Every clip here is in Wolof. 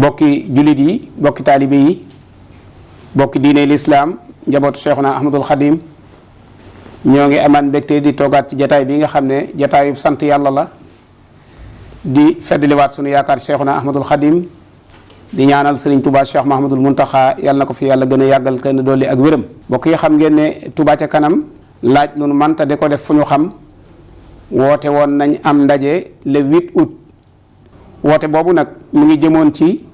bokki jullit yi bokki taalibe yi bokki diine lislaam njabootu Cheikhuna Ahmadul Xadim ñoo ngi amaan mbégte di toogaat ci jataay bi nga xam ne jataayu sant yàlla la di feddliwaat sunu yaakaar Cheikhuna Ahmadul Xadim di ñaanal Serigne Touba Cheikh Mahamadul Muntaxa yàlla na ko fi yàlla gën a yàggal kenn dolli ak wéram. bokk yi xam ngeen ne Touba ca kanam laaj lu nu manta di ko def fu ñu xam woote woon nañ am ndaje le 8 août woote boobu nag mu ngi jëmoon ci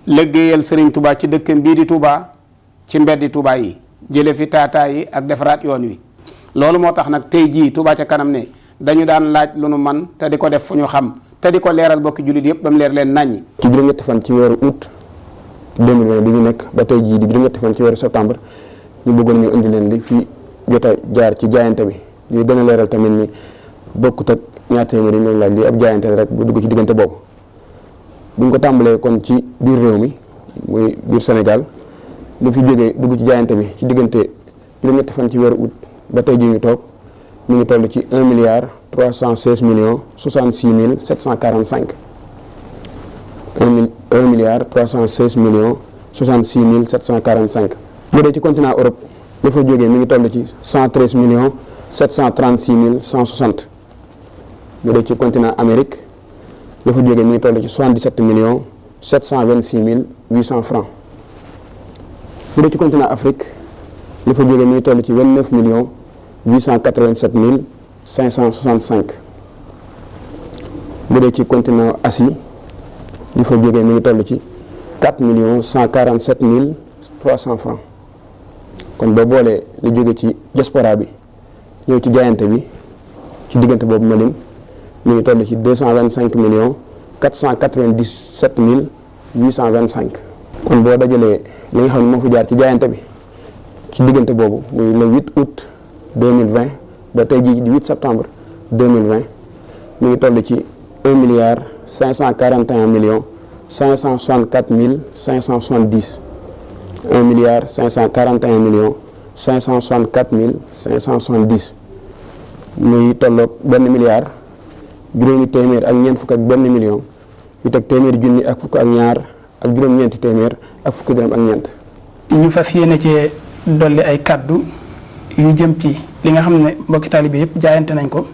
liggéeyal Serigne Touba ci dëkkam bii di Touba ci mbeddi Touba yi jële fi taataa yi ak defaraat yoon wi. loolu moo tax nag tey jii Touba ca kanam ne dañu daan laaj lu nu man te di ko def fu ñu xam te di ko leeral bokki jullit yëpp ba mu leer leen naññi. ci juróom-ñetti fan ci weeru août 2020 bi ñu nekk ba tey jii di juróom-ñetti fan ci weeru septembre ñu bëggoon ñu indi leen li fi jot a jaar ci jaayante bi ñu gën a leeral tamit ni bokkut ak ñaar téeméer yi ñu laaj li ab jaayante rek bu dugg ci diggante boobu. bu ñu ko tàmbalee kon ci biir réew mi muy biir Sénégal lu fi jógee dugg ci jaayante bi ci diggante juróom-ñetti fan ci weeru août ba tey jii ñu toog mi ngi toll ci 1 milliard 316 millions 66 mille 745 1 milliard 316 millions 66 mille 745. bu dee ci continent Europe li fa jógee mi ngi toll ci 113 millions 736 mille 160 bu dee ci continent Amérique li fa jógee mi ngi toll ci 77 millions 726 mille 800 francs. bu dee ci continent Afrique li fa jógee mi ngi toll ci 29 millions 887 mille 565. bu dee ci continent Asie li fa jógee mi ngi toll ci 4 millions 147 mille 300 francs. kon boo boolee li jóge ci diaspora bi ñëw ci jaayante bi ci diggante boobu ma lim mi ngi toll ci 225 millions 497 mille 825. kon boo dajalee li nga xam ne moo fi jaar ci jaayante bi ci diggante boobu muy le 8 août 2020 ba tey jii di 8 septembre 2020 mi ngi toll ci 1 milliard 541 millions 564 mille 570. 1 milliard 541 millions 564 mille 570 muy tolloog benn milliard juróomi téeméer ak ñeent fukk ak benn million yu teg téeméeri junni ak fukk ak ñaar ak juróom-ñeenti téeméer ak fukki dërëm ak ñeent. ñu fas yéene cee dolli ay kàddu yu jëm ci li nga xam ne mbokki taalibe yëpp jaayante nañ ko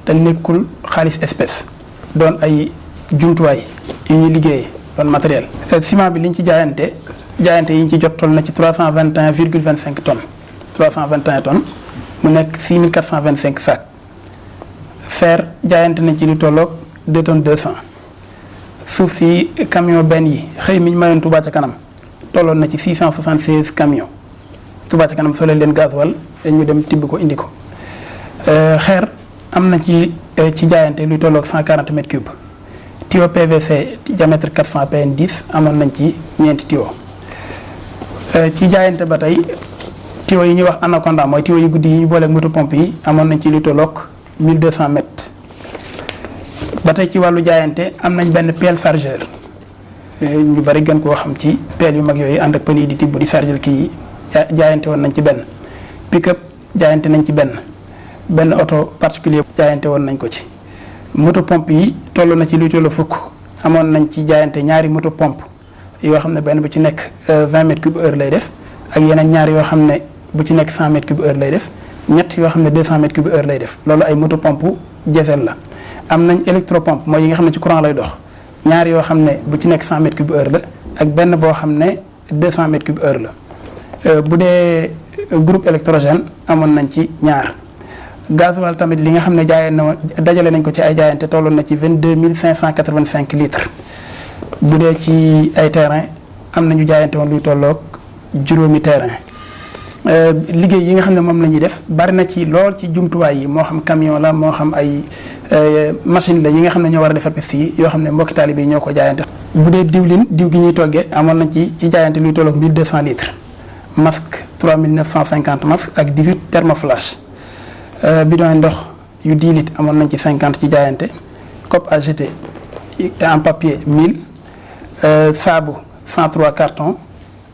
te nekkul xaalis espèce doon ay jumtuwaay yu ñuy liggéeyee doon matériel. ciment bi liñ ci jaayante yi ñu ci jot toll na ci 321,25 tonnes 321 tonnes mu nekk 6425 sacs. fer jaayante nañ ci lu tolloog 2 tonnes 200. suuf si camion benn yi xëy mi ñu mayoon Touba ca kanam tolloon na ci 676 camions Touba ca kanam sole leen gasoil ñu dem tibb ko indi ko. xeer am na ci jaayante luy tolloog 140 mètres cubes. tuyau PVC diamètre 400 PN 10 amoon nañ ci ñeenti tuyau. ci jaayante ba tey tuyau yi ñuy wax anaconda mooy tuyau yu guddi yi ñu booleeg moto pompe yi amoon nañ ci lu tolloog 1200 mètres. ba tey ci wàllu jaayante am nañ benn pelle chargeur ñu bari gën koo xam ci pelle yu mag yooyu ànd ak pën yi di tibb di chargeur kii yi jaayante woon nañ ci benn. pick-up jaayante nañ ci benn oto particulier jaayante woon nañ ko ci. moto pompe yi toll na ci luy tollu fukk amoon nañ ci jaayante ñaari moto pompe yoo xam ne benn bu ci nekk 20 mètres cube heure lay def ak yeneen ñaari yoo xam ne bu ci nekk 100 mètres cube heure lay def ñett yoo xam ne 200 mètres cube heure lay def loolu ay moto pompe diesel la. am nañ électropompe mooy yi nga xam ne ci courant lay dox ñaari yoo xam ne bu ci nekk 100 mètres cube heure la ak benn boo xam ne 200 mètres cube heure la. bu dee groupe électrogène amoon nañ ci ñaar. gasoil tamit li nga xam ne jaayee na dajale nañ ko ci ay jaayante tolloon na ci 22 585 litres. bu dee ci ay terrain am nañu jaayante woon luy tolloog juróomi terrain. liggéey yi nga xam ne moom la ñuy def bari na ci lool ci jumtuwaay yi moo xam camion la moo xam ay machine la yi nga xam ne ñoo war a defar piste yi yoo xam ne mbokki taalibe yi ñoo ko jaayante. bu dee diw gi ñuy toggee amoon nañ ci jaayante luy tolloog 1200 litres. masque 3950 masques ak 18 thermoflash. bidon ndox yu 10 litres amoon nañ ci 50 ci jaayante. cope à jeter en papier 1000. saabu 103 cartons.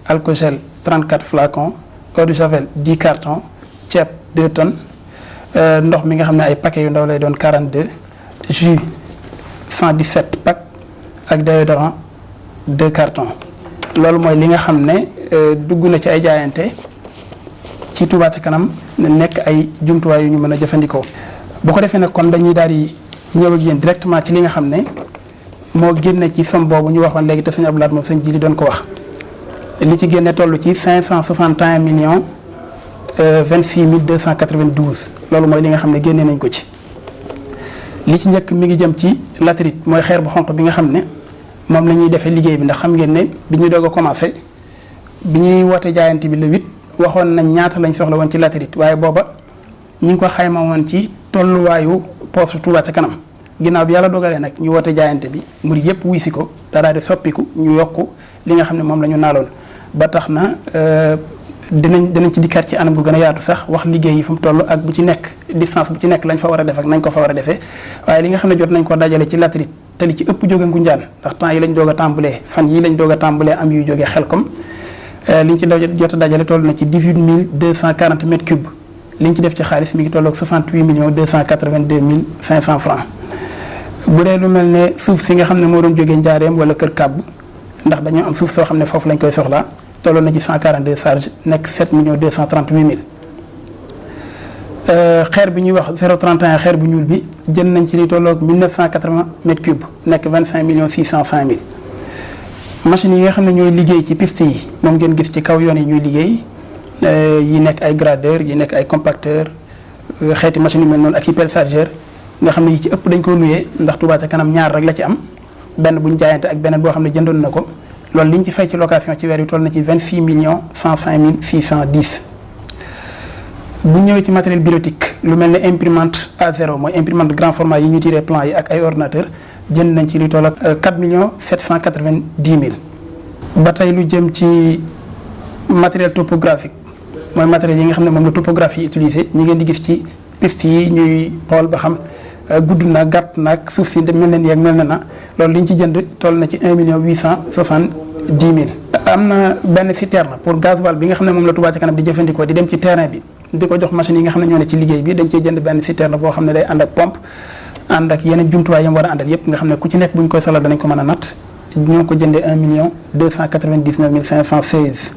alcogel 34 flacons. eau de javel 10 cartons. ceeb 2 tonnes. ndox mi nga xam ne ay paquets yu ndaw lay doon 42. jus 117 packs ak déodorant 2 cartons loolu mooy li nga xam ne dugg na ci ay jaayante ci Touba ca kanam nekk ay jumtuwaay yu ñu mën a jëfandikoo. bu ko defee nag kon dañuy daal di ñëw ak yéen directement ci li nga xam ne moo génne ci somme boobu ñu waxoon léegi te sëñ Abdou Lahad moom sëñ Jili doon ko wax li ci génne toll ci 561 millions 26 292 loolu mooy li nga xam ne génne nañ ko ci. li ci njëkk mi ngi jëm ci latérite mooy xeer bu xonq bi nga xam ne moom la ñuy defee liggéey bi ndax xam ngeen ne bi ñuy doog a commencé bi ñuy woote jaayante bi le 8 waxoon nañ ñaata lañ soxla woon ci latérite waaye booba ñu ngi ko xayma woon ci tolluwaayu poste Touba ca kanam ginnaaw bi yàlla dogalee nag ñu woote jaayante bi murid yëpp wuy si ko daal di soppiku ñu yokk li nga xam ne moom la ñu naaloon ba tax na dinañ ci dikkaat ci anam gu gën a yaatu sax wax liggéey yi fu mu toll ak bu ci nekk distance bu ci nekk lañ fa war a def ak nañ ko fa war a defee waaye li nga xam ne jot nañ ko dajale ci latérite te li ci ëpp jóge Ngunjaan ndax temps yi lañ doog a tàmbalee fan yi lañ doog a tàmbalee am yuy jógee Xelkom liñ ci jot a dajale toll na ci 18 240 mètres cubes liñ ci def ci xaalis mi ngi tolloog 68 millions 282 mille 500 francs bu dee lu mel ne suuf si nga xam ne moo doon jógee Njaareem wala Kër Kàbb ndax dañoo am suuf soo xam ne foofu lañ koy soxlaa tolloon na ci 142 charges nekk 7 millions 238 mille xeer bi ñuy wax 031 xeer bu ñuul bi jënd nañ ci li tolloog 1980 mètres cubes nekk 25 millions 605 mille machines yi nga xam ne ñooy liggéey ci piste yi moom ngeen gis ci kaw yoon yi ñuy liggéey yi nekk ay gradeur yi nekk ay compacteur xeeti machines yu mel noonu ak i pelle chargeur nga xam ne yi ci ëpp dañ ko luyee ndax Touba ca kanam ñaar rek la ci am benn bu ñu jaayante ak beneen boo xam ne jëndoon na ko loolu li ñu ci fay ci location ci weer yu toll na ci 26 millions 105 mille 610 bu ñëwee ci matériel bureautique lu mel ne imprimante A0 mooy imprimante grand format yi ñu tiré plan yi ak ay ordinateur jënd nañ ci lu toll ak 4 millions 790 mille ba tey lu jëm ci matériel topographique mooy matériel yi nga xam ne moom la topographie yi utilisé ñi ngeen di gis ci piste yi ñuy xool ba xam gudd na gàtt nag suuf si mel na nii ak mel na loolu li ñu ci jënd toll na ci 1 million 870 mille. am na benn citerne pour gasoil bi nga xam ne moom la Touba ca kanam di jëfandikoo di dem ci terrain bi di ko jox machine yi nga xam ne ñoo ne ci liggéey bi dañ cee jënd benn citerne boo xam ne day ànd ak pompe ànd ak yeneen jumtuwaay yam war a àndal yëpp nga xam ne ku ci nekk bu ñu koy solal danañ ko mën a natt ñoo ko jëndee 1 million 299 mille 516.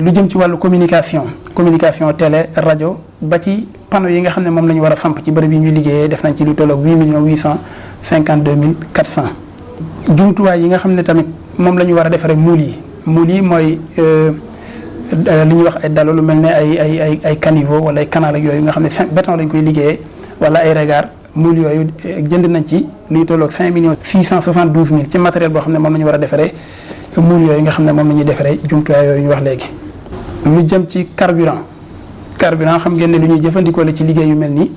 lu jëm ci wàllu communication télé rajo ba ci panneau yi nga xam ne moom la ñu war a samp ci bërëb yi ñuy liggéeyee def nañ ci lu tolloog 8 millions 852 mille 400. jumtuwaay yi nga xam ne tamit moom la ñu war a defaree muul yi mooy li ñuy wax ay dalo lu mel ne ay caniveau wala ay canal ak yooyu nga xam ne béton lañ koy liggéeyee wala ay regard muul yooyu jënd nañ ci luy tolloog 5 millions 672 mille ci matériel boo xam ne moom la ñu war a defaree muul yooyu nga xam ne moom la ñuy defaree jumtuwaay yooyu ñu wax léegi. lu jëm ci carburant xam ngeen ne lu ñuy jëfandikoo la ci liggéey yu mel nii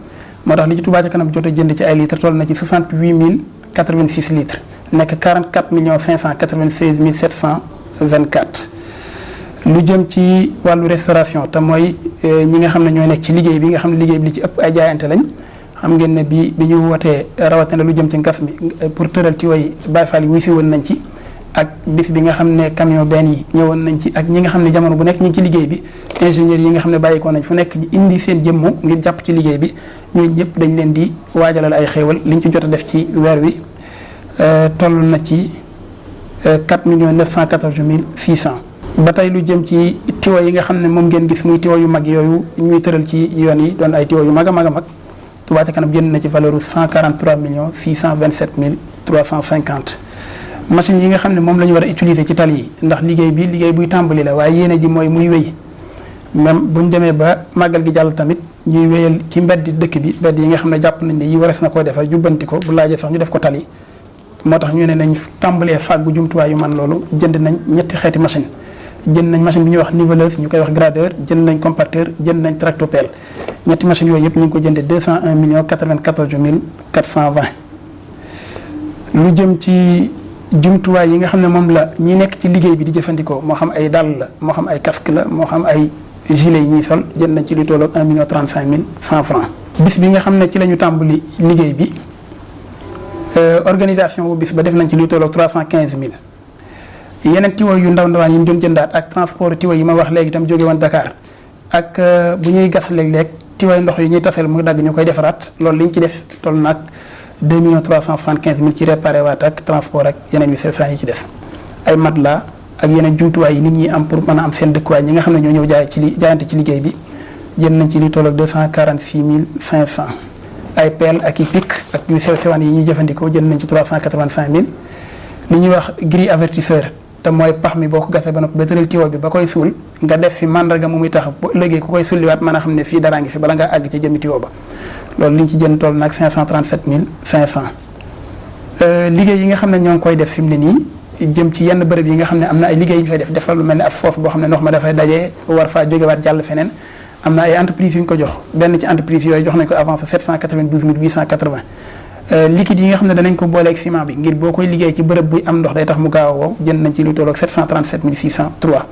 moo tax li ci Touba ca kanam jot a jënd ci ay litres toll na ci 68 mille 86 litres nekk 44 millions 596 mille 724. lu jëm ci wàllu restauration te mooy ñi nga xam ne ñoo nekk ci liggéey bi nga xam ne liggéey bi li ci ëpp ay jaayante lañ xam ngeen ne bi ñu wootee rawatina lu jëm ci ngas mi pour tëral ci way Baye Fall yi wuy si woon nañ ci ak bis bi nga xam ne camion benn yi ñëwoon nañ ci ak ñi nga xam ne jamono bu nekk ñu ngi ci liggéey bi ingénieurs yi nga xam ne bàyyikoo nañ fu nekk ñu indi seen jëmmu ngir jàpp ci liggéey bi ñooñu ñëpp dañ leen di waajalal ay xéewal liñ ci jot a def ci weer wi toll na ci 4 millions 914 mille 600. ba tey lu jëm ci tiwo yi nga xam ne moom ngeen gis muy tiwo yu mag yooyu ñuy tëral ci yoon yi doon ay tiwo yu mag a mag a mag Touba ca kanam jënd na ci valeur 143 millions 627 mille 350. machine yi nga xam ne moom la ñu war a utiliser ci tali yi ndax liggéey buy tàmbali la waaye yéene ji mooy muy wéy même bu ñu demee ba màggal gi jàll tamit ñuy wéyal ci mbedd dëkk bi mbedd yi nga xam ne jàpp nañ ne yi warees na koo defar jubbanti ko bu laajee sax ñu def ko tali moo tax ñu ne nañ tàmbalee fàggu jumtuwaay yu man loolu jënd nañ ñetti xeeti machine jënd nañ machine bi ñuy wax niveleuse ñu koy wax gradeur jënd nañ compacteur jënd nañ tractopelle ñetti machines yooyu yëpp ñu ngi ko jëndee 201 millions 94 mille 420. lu jëm ci jumtuwaay yi nga xam ne moom la ñi nekk ci liggéey bi di jëfandikoo moo xam ay dàll la moo xam ay casque la moo xam ay gilet yi ñuy sol jënd nañ ci lu tolloog 1 million 35 mille 100 francs. bis bi nga xam ne ci la ñu tàmbali liggéey bi organisation bu bis ba def nañ ci lu tolloog 315 mille. yeneen tiwo yu ndaw ndawaan yi ñu doon jëndaat ak transport tiwo yi ma wax léegi itam jóge woon Dakar ak bu ñuy gas léeg-léeg tiwo ndox yi ñuy taseel mu dagg ñu koy defaraat loolu liñ ci def toll nag 2 375 000 ci réparé waat ak transport ak yeneen yu sew yi ci des ay matelas ak yeneen jumtuwaay yi nit ñi am pour mën a am seen dëkkuwaay ñi nga xam ne ñoo ñëw jaayante ci liggéey bi jënd nañ ci li toll ak 246 500 ay pelle ak i pic ak yu sew sewaan yi ñuy jëfandikoo jënd nañ ci 385 000 li ñuy wax grille avertisseur te mooy pax mi boo ko gasee ba noppi ba tëral tiwo bi ba koy suul nga def fi mandarga mu muy tax bu ëllëgee ku koy sulliwaat mën a xam ne fii daraa ngi fi bala ngaa àgg ci jëmmi tiwo ba loolu li ñu ci jënd toll nag 537 500 liggéey yi nga xam ne ñoo ngi koy def fi mu ne nii jëm ci yenn bërëb yi nga xam ne am na ay liggéey yu ñu fay def defal lu mel ne ab foos boo xam ne ndox ma dafay dajee war faa jógewaat jàll feneen am na ay entreprise yu ñu ko jox benn ci entreprise yooyu jox nañ ko avance 792 880 liquide yi nga xam ne danañ ko booleeg ciment bi ngir boo koy liggéey ci bërëb buy am ndox day tax mu gaaw a wow jënd nañ ci lu tolloog 737 603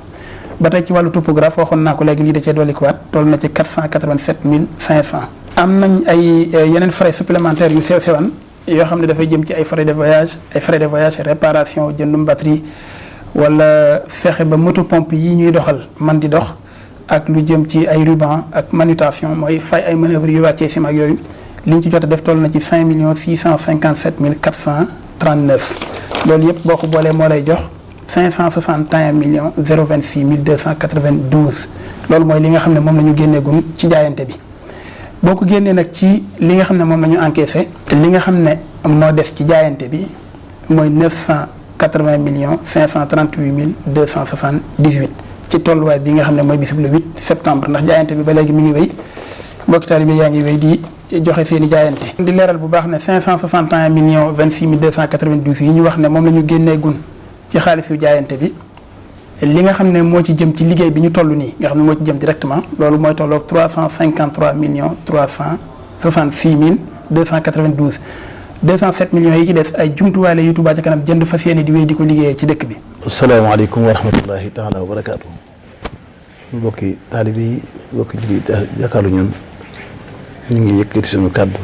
ba tey ci wàllu topographe waxoon naa ko léegi lii da cee dolli ko waat toll na ci 487 500 am nañ ay yeneen frais supplémentaires yu sew sewan yoo xam ne dafay jëm ci ay frais de voyage réparation jëndum batterie wala fexe ba moto pompe yi ñuy doxal man di dox ak lu jëm ci ay ruban ak manutention mooy fay ay manœuvres yu wàccee ciment ak yooyu li ñu ci jot a def toll na ci 5 657 439 loolu yëpp boo ko boolee moo lay jox 561 026 292 loolu mooy li nga xam ne moom la ñu génneegum ci jaayante bi. boo ko génnee nag ci li nga xam ne moom la ñu encaissé li nga xam ne moo des ci jaayante bi mooy 980 538 278 ci tolluwaay bi nga xam ne mooy bisub le 8 septembre ndax jaayante bi ba léegi mi ngi wéy mbokki taalibe yaa ngi wéy di joxe seen i jaayante. di leeral bu baax ne 561 26 292 yi ñu wax ne moom la ñu génnee gun ci xaalisu jaayante bi li nga xam ne moo ci jëm ci liggéey bi ñu toll nii nga xam ne moo ci jëm directement loolu mooy tolloog 353 366 292 207 millions yi ci des ay jumtuwaay la yu Touba ca kanam jënd fas yéene di wéy di ko liggéeyee ci dëkk bi. asalaamaaleykum wa rahmatullahi taala wa barakaatu. mbokki taalibe yi mbokki jullit jàkkaarlu ñun ñu ngi yëkkati suñu kàddu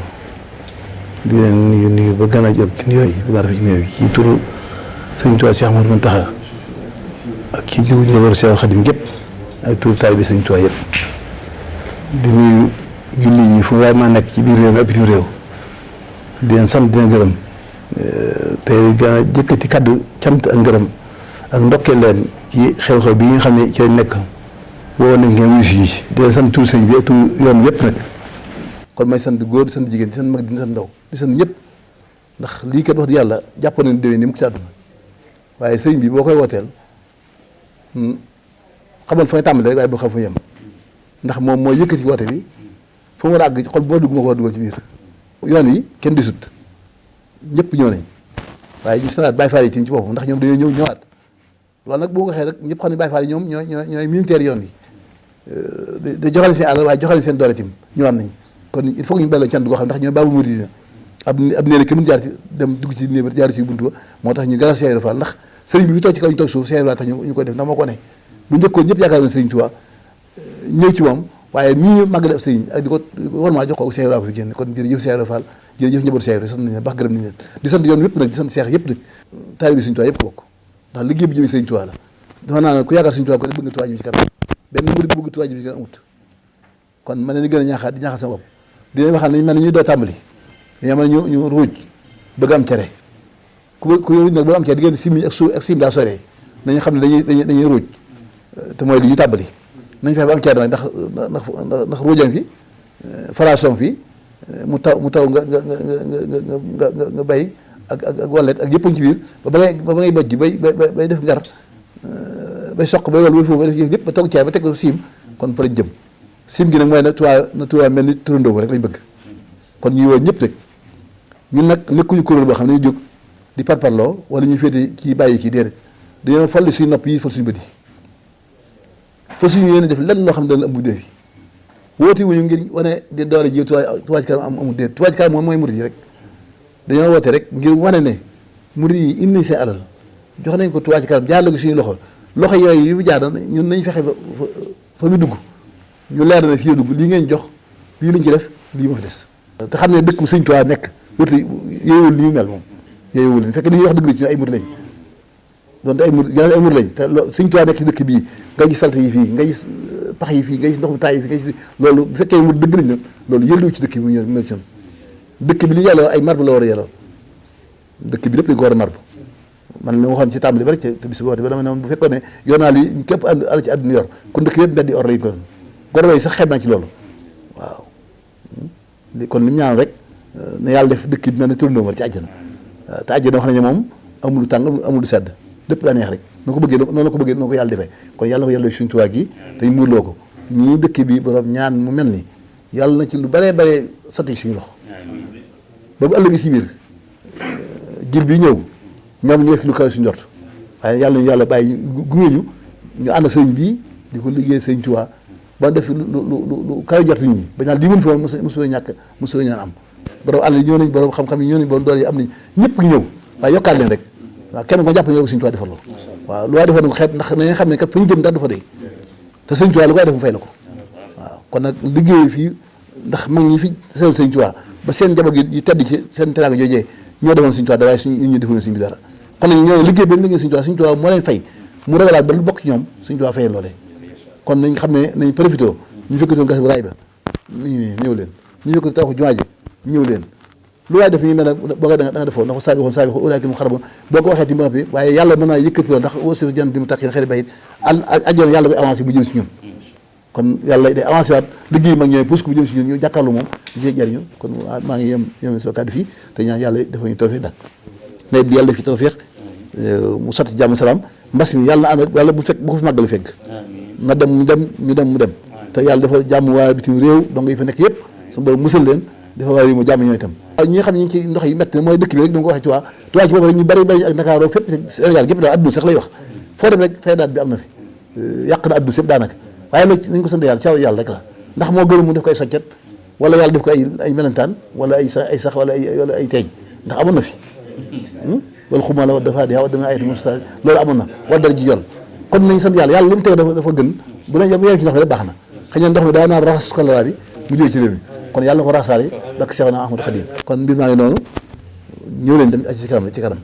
di leen nuyu ba gën a jóg ci nuyoo yi ba gën a rafet ci nuyoo yi ci turu Sëriñ Tuubaa Cheikh Ahmadou Mountakha ak ci jiwu njabootu Seexul Xadim gépp ak turu taalibe Sëriñ Tuubaa yëpp di nuyu julli yi fu waay maa nekk ci biir réew mi ak bitim réew di leen sant di leen gërëm te gën a jëkkati kàddu cant ak ngërëm ak ndokkeel leen ci xew-xew bi nga xam ne ci lañ nekk woo nañ ngeen wuyu si di leen sant turu sëñ bi ak turu yoon yëpp nag kon may sant góor di sant jigéen di sant mag di sant ndaw di sant ñëpp ndax lii kat wax di yàlla jàpp nañu déwén ni mu ko ci àdduna waaye sëriñ bi boo koy wooteel xamal fa nga tàmbalee rek waaye boo xam fa yem ndax moom mooy yëkkati woote bi fa mu war a àgg xol boo dugg moo ko war a dugal ci biir yoon wi kenn disut ñëpp ñëw nañ waaye ñu sanaat Baye Fall yi tim ci boppam ndax ñoom dañoo ñëw ñëwaat loolu nag boo ko waxee rek ñëpp xam ne Baye Fall yi ñoom ñooy militaire yoon wi da joxale seen àll waaye joxale seen doole tim ñëwaat nañ kon il faut que ñu belloo cant goo xam ndax ñooy baabu murid ab néeg kenn mën jaar ci dem dugg ci néeg jaar ci buntu ba moo tax ñu gën a Cheikh Ibra Fall ndax sëriñ bi fi toog ci kaw ñu toog suuf Cheikh Ibra tax ñu koy def ndax moo ko ne bu njëkkoon ñëpp yaakaar na sëriñ Tuubaa ñëw ci moom waaye mii màggale ab sëriñ ak di ko warmaa jox ko Cheikh Ibra ko fi génn kon jërëjëf Cheikh Ibra Fall jërëjëf njabootu Cheikh Ibra sant nañ leen baax gërëm nañ leen di sant yoon yëpp nag di sant Cheikh yëpp nag taalibe sëriñ Tuubaa yëpp bokk ndax liggéey bi jëmee sëriñ Tuubaa la dafa naa ne ku yaakaar sëriñ Tuubaa ko bëgg nga Tuubaa ji ci kanam benn murid bëgg Tuubaa ji ci kanam amut kon ma ne ni gën a ñaaxaat di ñaaxal sama bopp di leen waxal nañ mel ne ñuy doo tàmbali dañoo mel ne ñu ruuj bëgg am cere ku ruuj nag bëgg am cere diggante simi ak suuf ak sim daa soree nañu xam ne dañuy ruuj te mooy li ñu tàmbali nañ fexe ba am cere nag ndax ruujam fi faration fi mu taw nga bay ak wallet ak yëpp ci biir ba ngay bojj bay def ngar bay soq bay wal ba foofu bay def yëpp ba togg cere ba teg ko siim kon fa lañ jëm sim gi nag mooy na tuwaa mel ni turandoo rek lañ bëgg kon ñuy woo ñëpp rek ñun nag nekkuñu kuréel boo xam ne ñu jóg di parparloo wala ñuy féete kii bàyyi kii déedéet dañoo falli suñu nopp yi fal suñu bët yi fa suñu yéene def lenn loo xam ne dana ëmb déef yi woote wuñu ngir wane di doole ji Touba Ca Kanam amul déet Touba Ca Kanam moom mooy murid yi rek dañoo woote rek ngir wane ne murid yi indi nañ seen alal jox nañ ko Touba Ca Kanam jaarale ko suñu loxo yooyu yu mu jaar ñun nañ fexe fa mu dugg ñu leer na fii dugg lii ngeen jox lii lañ ci def lii ma fi des te xam ne dëkk bu sëñ Tuubaa nekk wërte yooyuwul nii mel moom yooyuwul ni fekk li ñuy wax dëgg la ci ay murid lañ donte ay murid lañ te sëñ Tuubaa nekk ci dëkk bii nga gis salte yi fii nga gis pax yi fii nga gis ndox mu taay yi fii nga gis loolu bu fekkee murid dëgg lañ nag loolu yëlluwu ci dëkk bi mu ñëw ci ñoom dëkk bi li yàlla ay marbre la war a yelloo dëkk bi lépp dañ ko war a marbre man li ma waxoon ci tàmbali ba rek te bis boote ba dama ne bu fekkoon ne yor naa li képp àll ci àdduna yor kon dëkk yëpp mbedd yi or lañ ko doon gorobay yi sax xeeb naa ci loolu waaw kon li ñu ñaan rek ne yàlla def dëkk bi mel ne turndóomal ci àjjana te àjjana wax nañu moom amul tàng amul sedd lépp daa neex rek noo ko bëggee noonu la ko bëggee noonu ko yàlla defee kon yàlla na ko yàlla suñu tuwaa gi dañ muurloo ko ñii dëkk bi borom ñaan mu mel ni yàlla na ci lu baree bare sotti suñu loxo ba bu ëllëgee si biir jil bi ñëw ñoom ñu def lu kaw suñu jot waaye yàlla ñu yàlla bàyyi gunge ñu ànd sëñ bii di ko liggéey sëñ Tuubaa ba def lu kaw jot ñi ba ñaan lii mën fi woon mosoo ñàkk mosoo ñaan am borom àll yi ñëw nañ borom xam-xam yi ñëw nañ borom doole yi am nañ ñëpp ñëw waaye yokkaat leen rek waaw kenn ko jàpp ñoo ko sëñ Tuubaa defal waaw lu waay defoon na ko xeeb ndax nañu xam ne kat fa ñu jëm daal du fa dee te sëñ Tuubaa lu koy def mu fay la ko waaw kon nag liggéey fii ndax mag ñi fi seen sëñ Tuubaa ba seen njaboot yi tedd ci seen teraanga joojee ñoo defoon sëñ Tuubaa da waaye suñ ñu defuñu sëñ bi dara kon nag ñoo liggéey ba liggéey sëñ Tuubaa moo leen fay mu ragalaat ba lu bokk ci ñoom sëñ Tuubaa fayee loolee kon nañ xam ne nañ profité ñu fekkatoon gas bu raay ba ñëw leen ñu fekkatoon tawaxu jumaa ji ñëw leen lu waay def ñu mel ne boo ko da nga defoo ndax saabi ulaa'ika mu xaraboon boo ko waxee ti mën bi waaye yàlla mën naa yëkkati loolu ndax aussi jan di mu tax xëy bayit ajjoon yàlla koy avancé bu jëm si ñun kon yàlla day avancé waat liggéey mag ñooy pousse ko bu jëm si ñun ñu jàkkaarloo moom di see jariñu kon maa ngi yem soo kàddu fii te ñaan yàlla dafa ñu tawfeex daal nawet bi yàlla def ci tawfeex mu sotti jàmm salaam mbas mi yàlla na ànd ak yàlla bu ko fi màggal fekk na dem mu dem te yàlla dafa jàmm waa bitim réew donc yi fa nekk yëpp su borom musal leen dafa waa yi mu jàmm ñooy itam ñi nga xam ne ñi ci ndox yi métti na mooy dëkk bi rek da nga ko waxee Tuubaa ci boobu rek ñu bari ak Ndakaaru fépp Sénégal gépp daal adduna sax lay wax foo dem rek faydaat bi am na fi yàq na adduna sépp daanaka waaye nag nañ ko sant yàlla caaw yàlla rek la ndax moo gën mu def ko ay soccet wala yàlla def ko ay melentaan wala ay sax wala ay teeñ ndax amoon na fi wala xuma la wa dafa di wa dama ayati musta loolu amoon na wa dara ji yoon kon nañ sant yàlla lu mu teg dafa gën bu ne yem ci ndox mi rek baax na xëy na ndox mi daa naan raxas choléra bi mu jógee ci réew mi kon yàlla na ko raxasaale dak Seexuna Ahmadu Xadim kon mbir maa ngi noonu ñëw leen dem ci kanam